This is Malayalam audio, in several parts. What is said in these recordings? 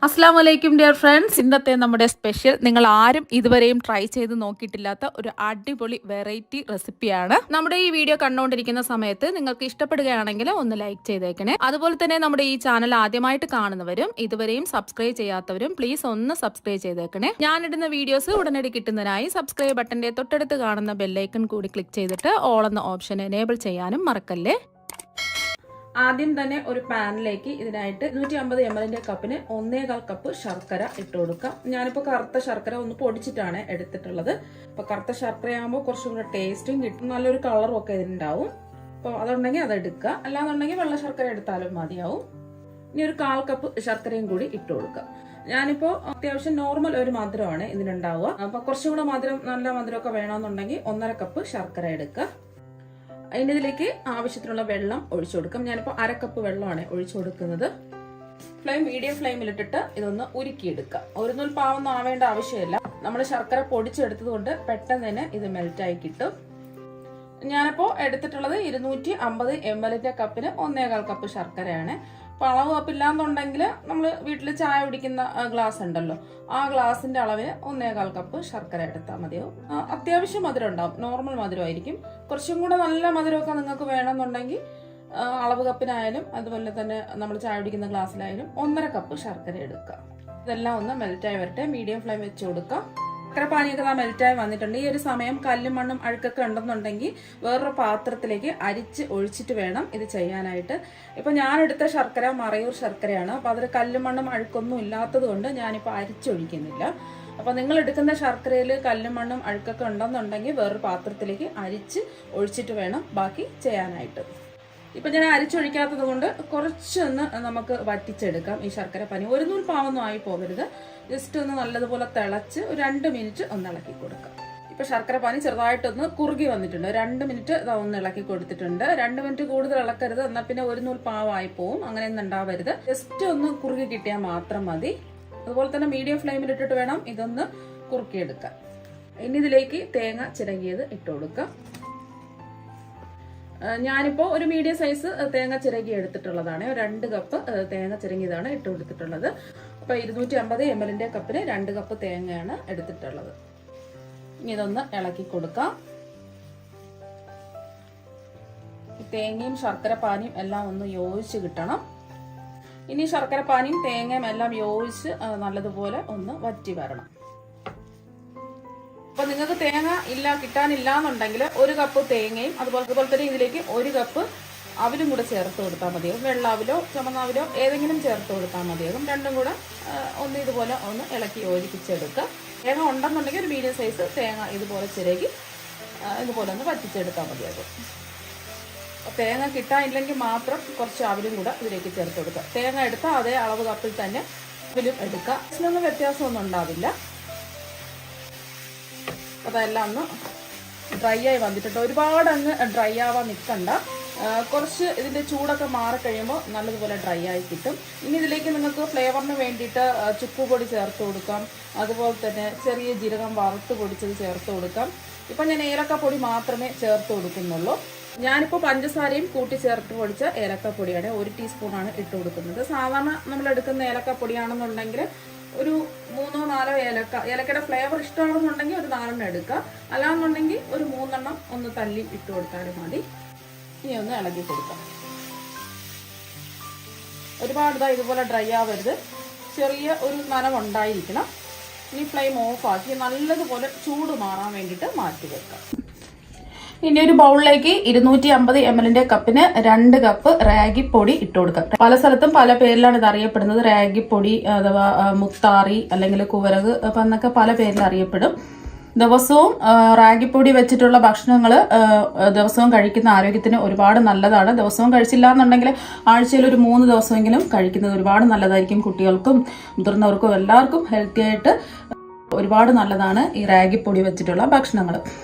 അസ്സലാമലൈക്കും ഡിയർ ഫ്രണ്ട്സ്. ഇന്നത്തെ നമ്മുടെ സ്പെഷ്യൽ നിങ്ങൾ ആരും ഇതുവരെയും ട്രൈ ചെയ്ത് നോക്കിയിട്ടില്ലാത്ത ഒരു അടിപൊളി വെറൈറ്റി റെസിപ്പിയാണ്. നമ്മുടെ ഈ വീഡിയോ കണ്ടുകൊണ്ടിരിക്കുന്ന സമയത്ത് നിങ്ങൾക്ക് ഇഷ്ടപ്പെടുകയാണെങ്കിൽ ഒന്ന് ലൈക്ക് ചെയ്തേക്കണേ. അതുപോലെ തന്നെ നമ്മുടെ ഈ ചാനൽ ആദ്യമായിട്ട് കാണുന്നവരും ഇതുവരെയും സബ്സ്ക്രൈബ് ചെയ്യാത്തവരും പ്ലീസ് ഒന്ന് സബ്സ്ക്രൈബ് ചെയ്തേക്കണേ. ഞാനിടുന്ന വീഡിയോസ് ഉടനടി കിട്ടുന്നതിനായി സബ്സ്ക്രൈബ് ബട്ടന്റെ തൊട്ടടുത്ത് കാണുന്ന ബെല്ലൈക്കൺ കൂടി ക്ലിക്ക് ചെയ്തിട്ട് ഓൾ എന്ന ഓപ്ഷൻ എനേബിൾ ചെയ്യാനും മറക്കല്ലേ. ആദ്യം തന്നെ ഒരു പാനിലേക്ക് ഇതിനായിട്ട് 250 ml കപ്പിന് 1.25 കപ്പ് ശർക്കര ഇട്ട് കൊടുക്കാം. ഞാനിപ്പോൾ കറുത്ത ശർക്കര ഒന്ന് പൊടിച്ചിട്ടാണ് എടുത്തിട്ടുള്ളത്. അപ്പോൾ കറുത്ത ശർക്കര ആകുമ്പോൾ കുറച്ചും കൂടെ ടേസ്റ്റും കിട്ടും, നല്ലൊരു കളറും ഒക്കെ ഇതിനുണ്ടാവും. അപ്പോൾ അതുണ്ടെങ്കിൽ അത് എടുക്കുക, അല്ലാന്നുണ്ടെങ്കിൽ വെള്ള ശർക്കര എടുത്താലും മതിയാവും. ഇനി ഒരു 1/4 കപ്പ് ശർക്കരയും കൂടി ഇട്ട് കൊടുക്കാം. ഞാനിപ്പോൾ അത്യാവശ്യം നോർമൽ ഒരു മധുരമാണ് ഇതിനുണ്ടാവുക. അപ്പോൾ കുറച്ചും കൂടെ നല്ല മധുരമൊക്കെ വേണമെന്നുണ്ടെങ്കിൽ 1.5 കപ്പ് ശർക്കര എടുക്കുക. അതിൻ്റെ ഇതിലേക്ക് ആവശ്യത്തിനുള്ള വെള്ളം ഒഴിച്ചു കൊടുക്കാം. ഞാനിപ്പോൾ 1/2 കപ്പ് വെള്ളമാണ് ഒഴിച്ചു കൊടുക്കുന്നത്. ഫ്ലെയിം മീഡിയം ഫ്ലെയിമിലിട്ടിട്ട് ഇതൊന്ന് ഉരുക്കിയെടുക്കാം. ഒരു നൂൽ പാവൊന്നും ആവേണ്ട ആവശ്യമില്ല. നമ്മൾ ശർക്കര പൊടിച്ചെടുത്തത് കൊണ്ട് പെട്ടെന്ന് തന്നെ ഇത് മെൽറ്റായി കിട്ടും. ഞാനിപ്പോൾ എടുത്തിട്ടുള്ളത് 250 ml കപ്പിന് 1.25 കപ്പ് ശർക്കരയാണ്. അപ്പോൾ അളവ് കപ്പില്ലാന്നുണ്ടെങ്കിൽ നമ്മൾ വീട്ടിൽ ചായ കുടിക്കുന്ന ഗ്ലാസ് ഉണ്ടല്ലോ, ആ ഗ്ലാസിന്റെ അളവിന് 1.25 കപ്പ് ശർക്കര എടുത്താൽ മതിയാവും. അത്യാവശ്യം മധുരം ഉണ്ടാവും, നോർമൽ മധുരമായിരിക്കും. കുറച്ചും കൂടെ നല്ല മധുരമൊക്കെ നിങ്ങൾക്ക് വേണമെന്നുണ്ടെങ്കിൽ അളവ് കപ്പിനായാലും അതുപോലെ തന്നെ നമ്മൾ ചായ കുടിക്കുന്ന ഗ്ലാസ്സിലായാലും 1.5 കപ്പ് ശർക്കര എടുക്കുക. ഇതെല്ലാം ഒന്ന് മെൽറ്റായി വരട്ടെ. മീഡിയം ഫ്ലെയിം വെച്ച് കൊടുക്കാം. ശർക്കരപ്പാനിയൊക്കെ മെൽറ്റായി വന്നിട്ടുണ്ട്. ഈ ഒരു സമയം കല്ലും മണ്ണും അഴുക്കൊക്കെ ഉണ്ടെന്നുണ്ടെങ്കിൽ വേറൊരു പാത്രത്തിലേക്ക് അരിച്ച് ഒഴിച്ചിട്ട് വേണം ഇത് ചെയ്യാനായിട്ട്. ഇപ്പൊ ഞാനെടുത്ത ശർക്കര മറയൂർ ശർക്കരയാണ്. അപ്പൊ അതിൽ കല്ലും മണ്ണും അഴുക്കൊന്നും ഇല്ലാത്തത് കൊണ്ട് ഞാനിപ്പോൾ അരിച്ചൊഴിക്കുന്നില്ല. അപ്പൊ നിങ്ങൾ എടുക്കുന്ന ശർക്കരയിൽ കല്ലും മണ്ണും അഴുക്കൊക്കെ ഉണ്ടെന്നുണ്ടെങ്കിൽ വേറൊരു പാത്രത്തിലേക്ക് അരിച്ച് ഒഴിച്ചിട്ട് വേണം ബാക്കി ചെയ്യാനായിട്ട്. ഇപ്പൊ ഞാൻ അരിച്ചൊഴിക്കാത്തത് കൊണ്ട് കുറച്ചൊന്ന് നമുക്ക് വറ്റിച്ചെടുക്കാം ഈ ശർക്കര പാനി. ഒരു നൂൽ പാവൊന്നും ആയി പോകരുത്. ജസ്റ്റ് ഒന്ന് നല്ലതുപോലെ തിളച്ച് ഒരു 2 മിനിറ്റ് ഒന്ന് ഇളക്കി കൊടുക്കാം. ഇപ്പൊ ശർക്കര പാനി ചെറുതായിട്ടൊന്ന് കുറുകി വന്നിട്ടുണ്ട്. 2 മിനിറ്റ് ഒന്ന് ഇളക്കി കൊടുത്തിട്ടുണ്ട്. 2 മിനിറ്റ് കൂടുതൽ ഇളക്കരുത്, എന്നാൽ പിന്നെ ഒരു നൂൽ പാവമായി പോവും. അങ്ങനെയൊന്നും ഉണ്ടാവരുത്. ജസ്റ്റ് ഒന്ന് കുറുകി കിട്ടിയാൽ മാത്രം മതി. അതുപോലെ തന്നെ മീഡിയം ഫ്ലെയിമിൽ ഇട്ടിട്ട് വേണം ഇതൊന്ന് കുറുക്കിയെടുക്കാൻ. ഇനി ഇതിലേക്ക് തേങ്ങ ചിരകിയത് ഇട്ട് കൊടുക്കാം. ഞാനിപ്പോൾ ഒരു മീഡിയം സൈസ് തേങ്ങ ചിരകി എടുത്തിട്ടുള്ളതാണ്. 2 കപ്പ് തേങ്ങ ചിരകിയതാണ് ഇട്ട് കൊടുത്തിട്ടുള്ളത്. അപ്പൊ 250 ml കപ്പിന് 2 കപ്പ് തേങ്ങയാണ് എടുത്തിട്ടുള്ളത്. ഇനി ഇതൊന്ന് ഇളക്കി കൊടുക്കാം. തേങ്ങയും ശർക്കര പാനിയും എല്ലാം ഒന്ന് യോജിച്ച് കിട്ടണം. ഇനി ശർക്കര പാനിയും തേങ്ങയും എല്ലാം യോജിച്ച് നല്ലതുപോലെ ഒന്ന് വറ്റി വരണം. അപ്പൊ നിങ്ങൾക്ക് തേങ്ങ കിട്ടാനില്ല എന്നുണ്ടെങ്കിൽ 1 കപ്പ് തേങ്ങയും അതുപോലെ തന്നെ ഇതിലേക്ക് 1 കപ്പ് അവിലും കൂടെ ചേർത്ത് കൊടുത്താൽ മതിയാകും. വെള്ള അവിലോ ചുമന്ന അവിലോ ഏതെങ്കിലും ചേർത്ത് കൊടുത്താൽ മതിയാകും. രണ്ടും കൂടെ ഒന്ന് ഇതുപോലെ ഒന്ന് ഇളക്കി യോജിപ്പിച്ചെടുക്കുക. തേങ്ങ ഉണ്ടെന്നുണ്ടെങ്കിൽ ഒരു മീഡിയം സൈസ് തേങ്ങ ഇതുപോലെ ചിരകി ഇതുപോലെ ഒന്ന് വറ്റിച്ചെടുത്താൽ മതിയാകും. തേങ്ങ കിട്ടാനില്ലെങ്കിൽ മാത്രം കുറച്ച് അവിലും കൂടെ ഇതിലേക്ക് ചേർത്ത് കൊടുക്കുക. തേങ്ങ എടുത്താൽ അതേ അളവ് കപ്പിൽ തന്നെ അവിലും എടുക്കുക. ഇതിനൊന്നും വ്യത്യാസമൊന്നും ഉണ്ടാവില്ല. അതെല്ലാം ഒന്ന് ഡ്രൈ ആയി വന്നിട്ടുണ്ട്. ഒരുപാട് അങ്ങ് ഡ്രൈ ആവാൻ നിൽക്കണ്ട. കുറച്ച് ഇതിൻ്റെ ചൂടൊക്കെ മാറിക്കഴിയുമ്പോൾ നല്ലതുപോലെ ഡ്രൈ ആയി കിട്ടും. ഇനി ഇതിലേക്ക് നിങ്ങൾക്ക് ഫ്ലേവറിന് വേണ്ടിയിട്ട് ചുക്കുപൊടി ചേർത്ത് കൊടുക്കാം. അതുപോലെ തന്നെ ചെറിയ ജീരകം വറുത്ത് പൊടിച്ചത് ചേർത്ത് കൊടുക്കാം. ഇപ്പം ഞാൻ ഏലക്കപ്പൊടി മാത്രമേ ചേർത്ത് കൊടുക്കുന്നുള്ളൂ. ഞാനിപ്പോൾ പഞ്ചസാരയും കൂട്ടി ചേർത്ത് പൊടിച്ച ഏലക്കപ്പൊടിയാണ് 1 ടീസ്പൂണാണ് ഇട്ട് കൊടുക്കുന്നത്. സാധാരണ നമ്മൾ എടുക്കുന്ന ഏലക്കപ്പൊടിയാണെന്നുണ്ടെങ്കിൽ ഒരു 3-4 ഏലക്കയുടെ ഫ്ലേവർ ഇഷ്ടമാണെന്നുണ്ടെങ്കിൽ ഒരു 4 എടുക്കുക. അല്ലാന്നുണ്ടെങ്കിൽ ഒരു 3 ഒന്ന് തല്ലി ഇട്ട് കൊടുത്താലും മതി. ഇനി ഒന്ന് ഇളക്കി കൊടുക്കാം. ഒരുപാട് ഇതുപോലെ ഡ്രൈ ആവരുത്, ചെറിയ ഒരു നനവുണ്ടായിരിക്കണം. ഇനി ഫ്ലെയിം ഓഫാക്കി നല്ലതുപോലെ ചൂട് മാറാൻ വേണ്ടിയിട്ട് മാറ്റി വെക്കാം. ഇനി ഒരു ബൗളിലേക്ക് 250 ml കപ്പിന് 2 കപ്പ് റാഗിപ്പൊടി ഇട്ട് കൊടുക്കാം. പല സ്ഥലത്തും പല പേരിലാണ് ഇത് അറിയപ്പെടുന്നത്. റാഗിപ്പൊടി അഥവാ മുത്താറി അല്ലെങ്കിൽ കുവരക് എന്നൊക്കെ പല പേരിൽ അറിയപ്പെടും. ദിവസവും റാഗിപ്പൊടി വെച്ചിട്ടുള്ള ഭക്ഷണങ്ങൾ ദിവസവും കഴിക്കുന്ന ആരോഗ്യത്തിന് ഒരുപാട് നല്ലതാണ്. ദിവസവും കഴിച്ചില്ല എന്നുണ്ടെങ്കിൽ ആഴ്ചയിൽ ഒരു 3 ദിവസമെങ്കിലും കഴിക്കുന്നത് ഒരുപാട് നല്ലതായിരിക്കും. കുട്ടികൾക്കും മുതിർന്നവർക്കും എല്ലാവർക്കും ഹെൽത്തി ആയിട്ട് ഒരുപാട് നല്ലതാണ് ഈ റാഗിപ്പൊടി വെച്ചിട്ടുള്ള ഭക്ഷണങ്ങൾ.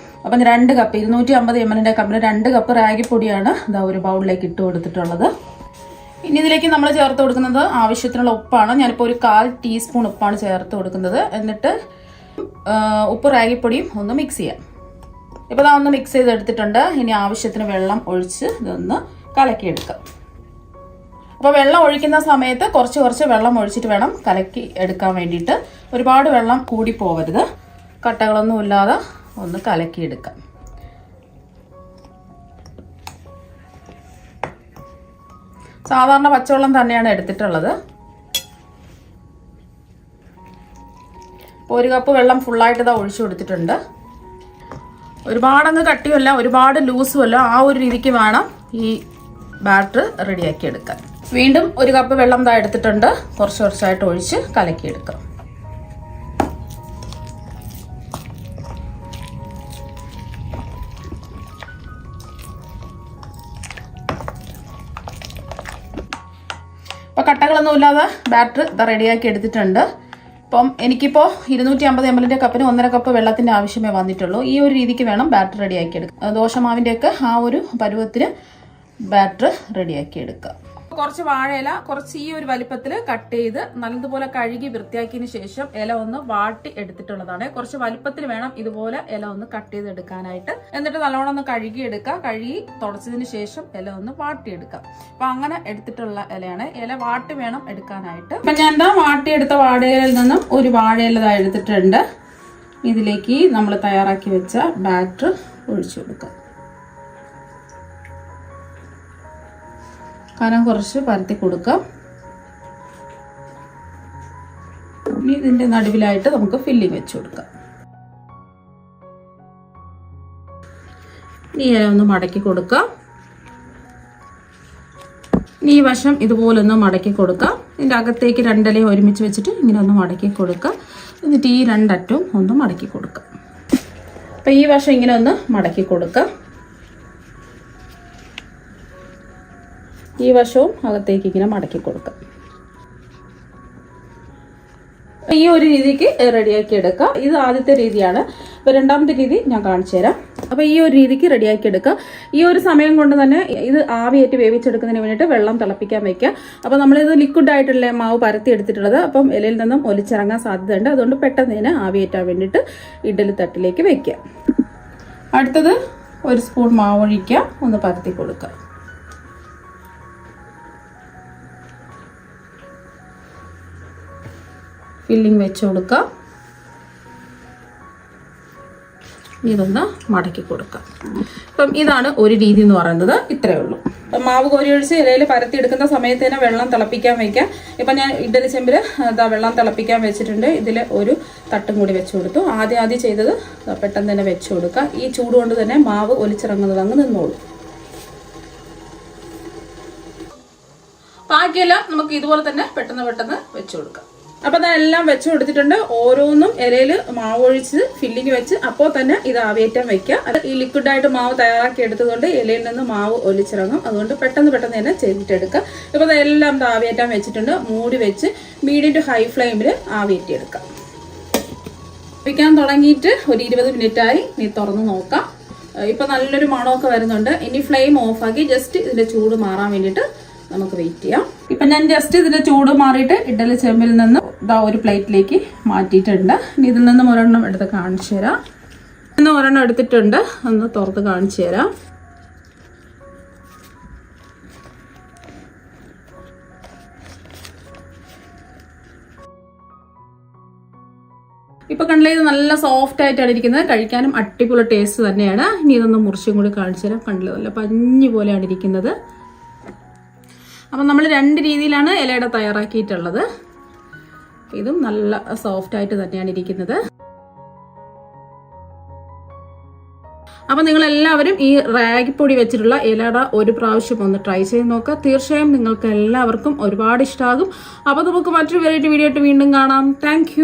അപ്പം 2 കപ്പ് 250 ml കപ്പിന് 2 കപ്പ് റാഗിപ്പൊടിയാണ് ഇതാ ഒരു ബൗളിലേക്ക് ഇട്ട് കൊടുത്തിട്ടുള്ളത്. ഇനി ഇതിലേക്ക് നമ്മൾ ചേർത്ത് കൊടുക്കുന്നത് ആവശ്യത്തിനുള്ള ഉപ്പാണ്. ഞാനിപ്പോൾ ഒരു 1/4 ടീസ്പൂൺ ഉപ്പാണ് ചേർത്ത് കൊടുക്കുന്നത്. എന്നിട്ട് ഉപ്പ് റാഗിപ്പൊടിയും ഒന്ന് മിക്സ് ചെയ്യാം. ഇപ്പോൾ ഒന്ന് മിക്സ് ചെയ്തെടുത്തിട്ടുണ്ട്. ഇനി ആവശ്യത്തിന് വെള്ളം ഒഴിച്ച് ഇതൊന്ന് കലക്കിയെടുക്കാം. അപ്പോൾ വെള്ളം ഒഴിക്കുന്ന സമയത്ത് കുറച്ച് വെള്ളം ഒഴിച്ചിട്ട് വേണം കലക്കി എടുക്കാൻ വേണ്ടിയിട്ട്. ഒരുപാട് വെള്ളം കൂടി പോവരുത്. കട്ടകളൊന്നും ഇല്ലാതെ ഒന്ന് കലക്കി എടുക്കാം. സാധാരണ പച്ചവെള്ളം തന്നെയാണ് എടുത്തിട്ടുള്ളത്. ഒരു കപ്പ് വെള്ളം ഫുള്ളായിട്ട് ഇതാ ഒഴിച്ചു കൊടുത്തിട്ടുണ്ട്. ഒരുപാടങ്ങ് കട്ടിയല്ല, ഒരുപാട് ലൂസുമല്ല, ആ ഒരു രീതിക്ക് വേണം ഈ ബാറ്റർ റെഡിയാക്കി എടുക്കാൻ. വീണ്ടും ഒരു കപ്പ് വെള്ളം ഇതാ എടുത്തിട്ടുണ്ട്. കുറച്ചായിട്ട് ഒഴിച്ച് കലക്കിയെടുക്കാം. അപ്പോൾ കട്ടകളൊന്നും ഇല്ലാതെ ബാറ്റർ റെഡിയാക്കി എടുത്തിട്ടുണ്ട്. അപ്പം എനിക്കിപ്പോൾ 250 ml കപ്പിന് 1.5 കപ്പ് വെള്ളത്തിൻ്റെ ആവശ്യമേ വന്നിട്ടുള്ളൂ. ഈ ഒരു രീതിക്ക് വേണം ബാറ്റർ റെഡിയാക്കി എടുക്കുക. ദോശമാവിൻ്റെയൊക്കെ ആ ഒരു പരുവത്തിന് ബാറ്റർ റെഡിയാക്കി എടുക്കുക. കുറച്ച് വാഴയില കുറച്ച് ഈ ഒരു വലിപ്പത്തിൽ കട്ട് ചെയ്ത് നല്ലതുപോലെ കഴുകി വൃത്തിയാക്കിയതിന് ശേഷം ഇല ഒന്ന് വാട്ടി എടുത്തിട്ടുള്ളതാണ്. കുറച്ച് വലിപ്പത്തിൽ വേണം ഇതുപോലെ ഇല ഒന്ന് കട്ട് ചെയ്ത് എടുക്കാനായിട്ട്. എന്നിട്ട് നല്ലോണം ഒന്ന് കഴുകി എടുക്കുക. കഴുകി തുടച്ചതിന് ശേഷം ഇല ഒന്ന് വാട്ടിയെടുക്കുക. അപ്പൊ അങ്ങനെ എടുത്തിട്ടുള്ള ഇലയാണ്. ഇല വാട്ടി വേണം എടുക്കാനായിട്ട്. അപ്പൊ ഞാൻ എന്താ വാട്ടിയെടുത്ത വാഴയിലയിൽ നിന്നും ഒരു വാഴയില എടുത്തിട്ടുണ്ട്. ഇതിലേക്ക് നമ്മൾ തയ്യാറാക്കി വെച്ച ബാറ്റർ ഒഴിച്ചു കൊടുക്കുക. കനം കുറച്ച് പരത്തി കൊടുക്കാം. ഇനി ഇതിൻ്റെ നടുവിലായിട്ട് നമുക്ക് ഫില്ലിങ് വെച്ച് കൊടുക്കാം. ഈ ഇല ഒന്ന് മടക്കി കൊടുക്കാം. ഈ വശം ഇതുപോലെ ഒന്ന് മടക്കി കൊടുക്കാം. ഇതിൻ്റെ അകത്തേക്ക് രണ്ടിലയും ഒരുമിച്ച് വെച്ചിട്ട് ഇങ്ങനെ ഒന്ന് മടക്കി കൊടുക്കാം. എന്നിട്ട് ഈ രണ്ടറ്റവും ഒന്ന് മടക്കി കൊടുക്കാം. അപ്പം ഈ വശം ഇങ്ങനെ ഒന്ന് മടക്കി കൊടുക്കാം. ഈ വശവും അകത്തേക്ക് ഇങ്ങനെ മടക്കി കൊടുക്കാം. ഈ ഒരു രീതിക്ക് റെഡിയാക്കി എടുക്കാം. ഇത് ആദ്യത്തെ രീതിയാണ്. അപ്പോൾ രണ്ടാമത്തെ രീതി ഞാൻ കാണിച്ചു തരാം. അപ്പോൾ ഈ ഒരു രീതിക്ക് റെഡിയാക്കി എടുക്കുക. ഈ ഒരു സമയം കൊണ്ട് തന്നെ ഇത് ആവിയേറ്റ് വേവിച്ചെടുക്കുന്നതിന് വേണ്ടിയിട്ട് വെള്ളം തിളപ്പിക്കാൻ വെക്കുക. അപ്പോൾ നമ്മളിത് ലിക്വിഡ് ആയിട്ടുള്ള മാവ് പരത്തി എടുത്തിട്ടുള്ളത്. അപ്പം ഇലയിൽ നിന്നും ഒലിച്ചിറങ്ങാൻ സാധ്യതയുണ്ട്. അതുകൊണ്ട് പെട്ടെന്ന് ഇതിനെ ആവിയേറ്റാൻ വേണ്ടിയിട്ട് ഇഡ്ഡലി തട്ടിലേക്ക് വെക്കുക. അടുത്തത് ഒരു സ്പൂൺ മാവ് ഒഴിക്കുക. ഒന്ന് പരത്തി കൊടുക്കുക. ഫില്ലിങ് വെച്ച് കൊടുക്കുക. ഇതൊന്ന് മടക്കി കൊടുക്കുക. അപ്പം ഇതാണ് ഒരു രീതി എന്ന് പറയുന്നത്. ഇത്രയേ ഉള്ളൂ. മാവ് കോരി ഒഴിച്ച് ഇലയിൽ പരത്തി എടുക്കുന്ന സമയത്ത് തന്നെ വെള്ളം തിളപ്പിക്കാൻ വയ്ക്കാം. ഇപ്പം ഞാൻ ഇഡ്ഡലി ചെമ്പിൽ വെള്ളം തിളപ്പിക്കാൻ വെച്ചിട്ടുണ്ട്. ഇതിൽ ഒരു തട്ടും കൂടി വെച്ച് കൊടുത്തു. ആദ്യം ചെയ്തത് പെട്ടെന്ന് തന്നെ വെച്ച് കൊടുക്കുക. ഈ ചൂട് കൊണ്ട് തന്നെ മാവ് ഒലിച്ചിറങ്ങുന്നത് അങ്ങ് നിന്നോളൂ. ബാക്കിയെല്ലാം നമുക്ക് ഇതുപോലെ തന്നെ പെട്ടെന്ന് വെച്ച് കൊടുക്കാം. അപ്പം അതെല്ലാം വെച്ച് കൊടുത്തിട്ടുണ്ട്. ഓരോന്നും ഇലയിൽ മാവ് ഒഴിച്ച് ഫില്ലിങ് വെച്ച് അപ്പോൾ തന്നെ ഇത് ആവിയേറ്റാൻ വെക്കുക. അത് ഈ ലിക്വിഡായിട്ട് മാവ് തയ്യാറാക്കി എടുത്തതുകൊണ്ട് ഇലയിൽ നിന്ന് മാവ് ഒലിച്ചിറങ്ങും. അതുകൊണ്ട് പെട്ടെന്ന് തന്നെ ചെയ്തിട്ടെടുക്കുക. ഇപ്പോൾ അതെല്ലാം ആവിയേറ്റാൻ വെച്ചിട്ടുണ്ട്. മൂടി വെച്ച് മീഡിയം ടു ഹൈ ഫ്ലെയിമിൽ ആവിയേറ്റിയെടുക്കാം. വെക്കാൻ തുടങ്ങിയിട്ട് ഒരു 20 മിനിറ്റായി. നീ തുറന്ന് നോക്കാം. ഇപ്പം നല്ലൊരു മണമൊക്കെ വരുന്നുണ്ട്. ഇനി ഫ്ലെയിം ഓഫാക്കി ജസ്റ്റ് ഇതിൻ്റെ ചൂട് മാറാൻ വേണ്ടിയിട്ട് നമുക്ക് വെയിറ്റ് ചെയ്യാം. ഇപ്പം ഞാൻ ജസ്റ്റ് ഇതിൻ്റെ ചൂട് മാറിയിട്ട് ഇഡ്ഡലി ചെമ്പിൽ നിന്ന് ഒരു പ്ലേറ്റിലേക്ക് മാറ്റിയിട്ടുണ്ട്. ഇനി ഇതിൽ നിന്നും ഒരെണ്ണം എടുത്ത് കാണിച്ചു തരാം. ഒരെണ്ണം എടുത്തിട്ടുണ്ട്. ഒന്ന് തുറത്ത് കാണിച്ചു തരാം. ഇപ്പൊ കണ്ടില്ലേ, ഇത് നല്ല സോഫ്റ്റ് ആയിട്ടാണ് ഇരിക്കുന്നത്. കഴിക്കാനും അടിപൊളി ടേസ്റ്റ് തന്നെയാണ്. ഇനി ഇതൊന്ന് മുറിച്ചും കൂടി കാണിച്ചു തരാം. കണ്ടില്ലേ, നല്ല പഞ്ഞി പോലെയാണ് ഇരിക്കുന്നത്. അപ്പം നമ്മൾ രണ്ട് രീതിയിലാണ് ഇലയുടെ തയ്യാറാക്കിയിട്ടുള്ളത്. ഇതും നല്ല സോഫ്റ്റ് ആയിട്ട് തന്നെയാണ് ഇരിക്കുന്നത്. അപ്പം നിങ്ങളെല്ലാവരും ഈ റാഗിപ്പൊടി വെച്ചിട്ടുള്ള ഇലയുടെ ഒരു പ്രാവശ്യം ഒന്ന് ട്രൈ ചെയ്ത് നോക്കുക. തീർച്ചയായും നിങ്ങൾക്ക് എല്ലാവർക്കും ഒരുപാട് ഇഷ്ടമാകും. അപ്പോൾ നമുക്ക് മറ്റൊരു വെറൈറ്റി വീഡിയോ ആയിട്ട് വീണ്ടും കാണാം. താങ്ക്